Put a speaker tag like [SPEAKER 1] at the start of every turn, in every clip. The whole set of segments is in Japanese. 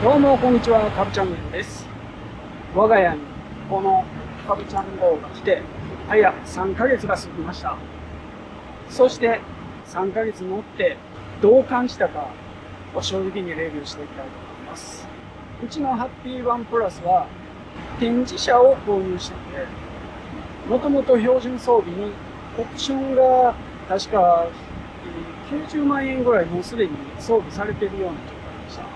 [SPEAKER 1] どうもこんにちは、かぶちゃんです。我が家にこのかぶちゃん号が来て早3ヶ月が過ぎました。そして3ヶ月乗ってどう感じたかを正直にレビューしていきたいと思います。うちのハッピーワンプラスは展示車を購入していて、もともと標準装備にオプションが確か90万円ぐらいもうすでに装備されているような状態でした。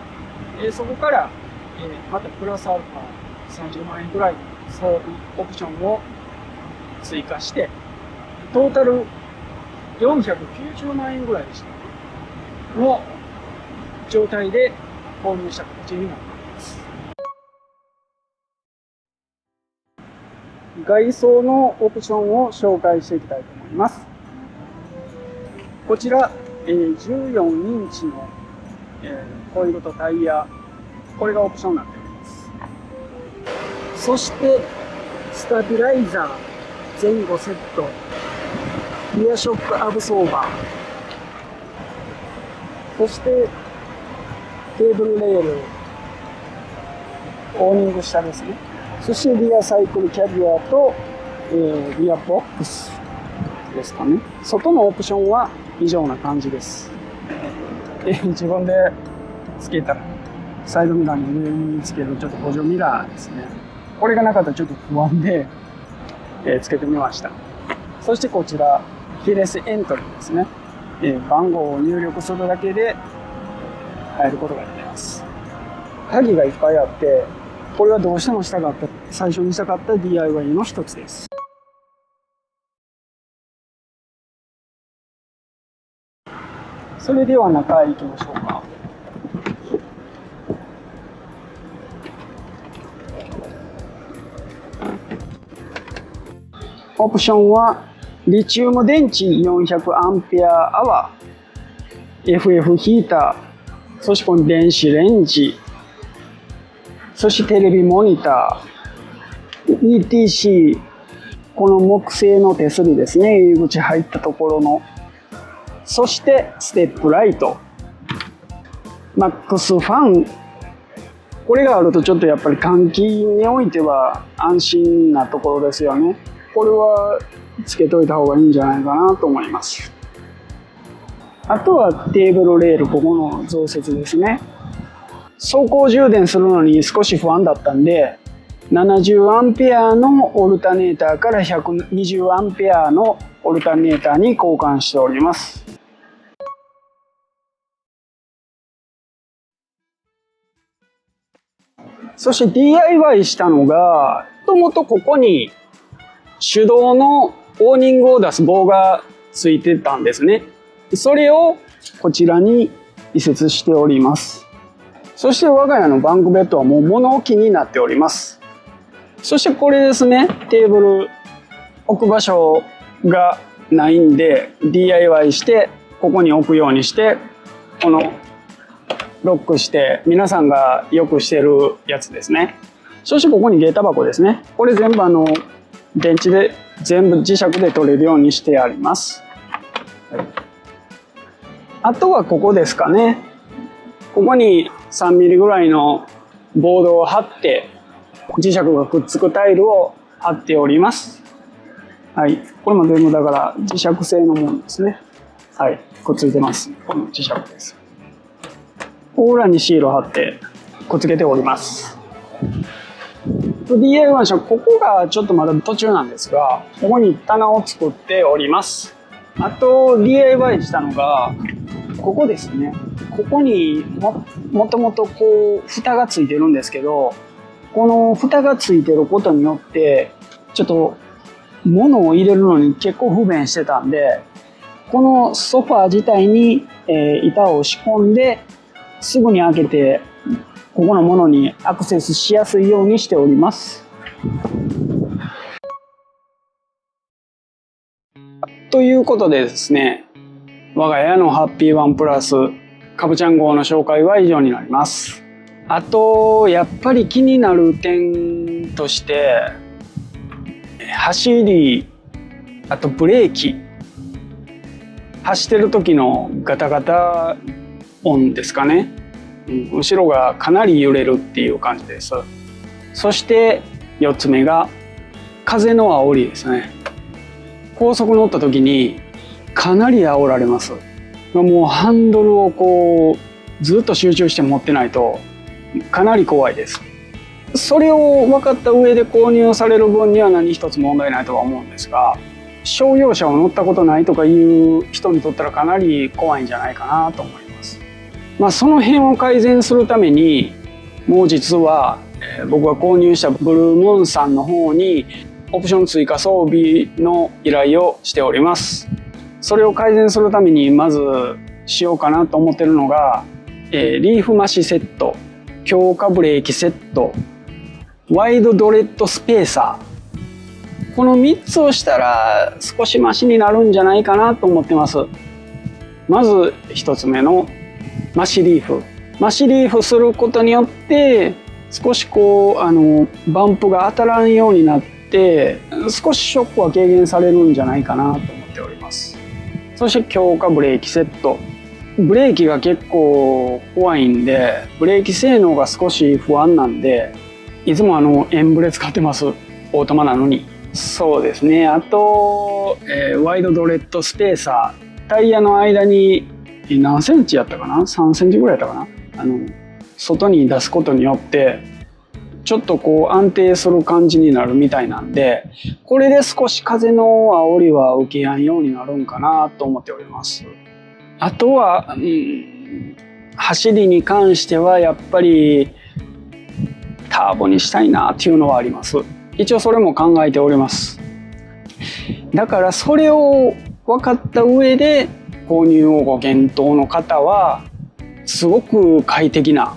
[SPEAKER 1] そこから、またプラスアルファ30万円ぐらいの装備オプションを追加して、トータル490万円ぐらいでしたの状態で購入した形になっています。外装のオプションを紹介していきたいと思います。こちら、14インチのホイールとタイヤ、これがオプションになっております。そしてスタビライザー前後セット、リアショックアブソーバー、そしてケーブルレール、オーニング下ですね。そしてリアサイクルキャリアと、リアボックスですかね。外のオプションは以上な感じです。自分でつけたらサイドミラーに上につけるちょっと補助ミラーですね。これがなかったらちょっと不安で、つけてみました。そしてこちらキーレスエントリーですね。番号を入力するだけで入ることができます。鍵がいっぱいあって、これはどうしても最初にしたかった DIY の一つです。それでは中へ行きましょうか。オプションはリチウム電池400アンペアアワー、FF ヒーター、そしてこの電子レンジ、そしてテレビモニター、ETC、この木製の手すりですね、入り口入ったところの、そしてステップライト、マックスファン、これがあるとちょっとやっぱり換気においては安心なところですよね。これはつけといた方がいいんじゃないかなと思います。あとはテーブルレール、ここの増設ですね。走行充電するのに少し不安だったんで、70アンペアのオルタネーターから120アンペアのオルタネーターに交換しております。そして DIY したのが、もともとここに手動のオーニングを出す棒がついてたんですね。それをこちらに移設しております。そして我が家のバンクベッドはもう物置になっております。そしてこれですね、テーブル置く場所がないんで DIY してここに置くようにして、このロックして皆さんがよくしてるやつですね。そしてここに下駄箱ですね。これ全部電池で全部磁石で取れるようにしてあります。あとはここですかね。ここに3ミリぐらいのボードを貼って磁石がくっつくタイルを貼っております。はい、これも全部だから磁石製のものですね。はい、くっついてます。この磁石です。裏にシールを貼ってくっつけております。DIY はここがちょっとまだ途中なんですが、ここに棚を作っております。あと DIY したのがここですね。ここにもともとこう蓋がついてるんですけど、この蓋がついてることによってちょっと物を入れるのに結構不便してたんで、このソファー自体に板を仕込んですぐに開けてここのものにアクセスしやすいようにしております。ということでですね、我が家のハッピーワンプラスかぶちゃん号の紹介は以上になります。あとやっぱり気になる点として走り、あとブレーキ、走ってる時のガタガタ音ですかね。後ろがかなり揺れるっていう感じです。そして4つ目が風の煽りですね。高速乗った時にかなり煽られます。もうハンドルをこうずっと集中して持ってないとかなり怖いです。それを分かった上で購入される分には何一つ問題ないとは思うんですが、商用車を乗ったことないとかいう人にとったらかなり怖いんじゃないかなと思います。その辺を改善するためにもう実は僕が購入したブルームーンさんの方にオプション追加装備の依頼をしております。それを改善するためにまずしようかなと思ってるのが、リーフ増しセット、強化ブレーキセット、ワイドドレッドスペーサー、この3つをしたら少しマシになるんじゃないかなと思ってます。まず1つ目のマシリーフ。マシリーフすることによって少しこうバンプが当たらんようになって少しショックは軽減されるんじゃないかなと思っております。そして強化ブレーキセット。ブレーキが結構怖いんでブレーキ性能が少し不安なんでいつもエンブレ使ってます。オートマなのに。そうですね。あと、ワイドドレッドスペーサー。タイヤの間に何センチやったかな ?3 センチぐらいやったかな、外に出すことによってちょっとこう安定する感じになるみたいなんで、これで少し風の煽りは受けやんようになるんかなと思っております。あとは、走りに関してはやっぱりターボにしたいなっていうのはあります。一応それも考えております。だからそれを分かった上で購入をご検討の方はすごく快適な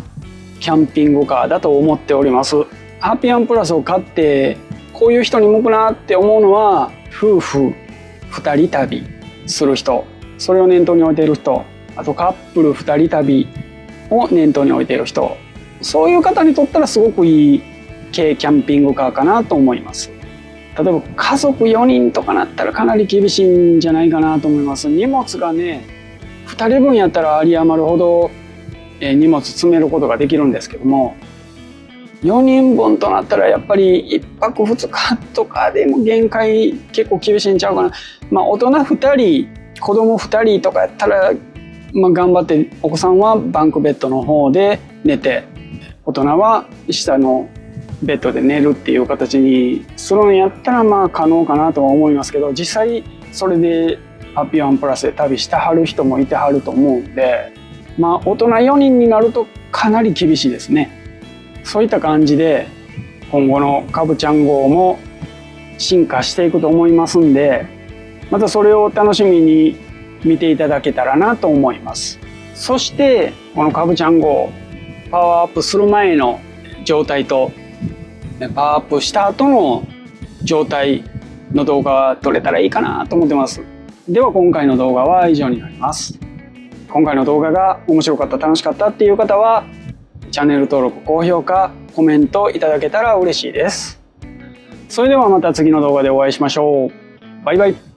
[SPEAKER 1] キャンピングカーだと思っております。ハピアンプラスを買ってこういう人に向くなって思うのは夫婦2人旅する人、それを念頭に置いている人、あとカップル2人旅を念頭に置いている人、そういう方にとったらすごくいい軽キャンピングカーかなと思います。例えば家族4人とかなったらかなり厳しいんじゃないかなと思います。荷物がね2人分やったら有り余るほど荷物詰めることができるんですけども、4人分となったらやっぱり1泊2日とかでも限界結構厳しいんちゃうかな。大人2人子供2人とかやったら、頑張ってお子さんはバンクベッドの方で寝て大人は下のベッドで寝るっていう形にするんやったら可能かなとは思いますけど、実際それでハピアンプラスで旅してはる人もいてはると思うんで、大人4人になるとかなり厳しいですね。そういった感じで今後のかぶちゃん号も進化していくと思いますんで、またそれを楽しみに見ていただけたらなと思います。そしてこのかぶちゃん号パワーアップする前の状態とパワーアップした後の状態の動画が撮れたらいいかなと思ってます。では今回の動画は以上になります。今回の動画が面白かった、楽しかったっていう方はチャンネル登録、高評価、コメントいただけたら嬉しいです。それではまた次の動画でお会いしましょう。バイバイ。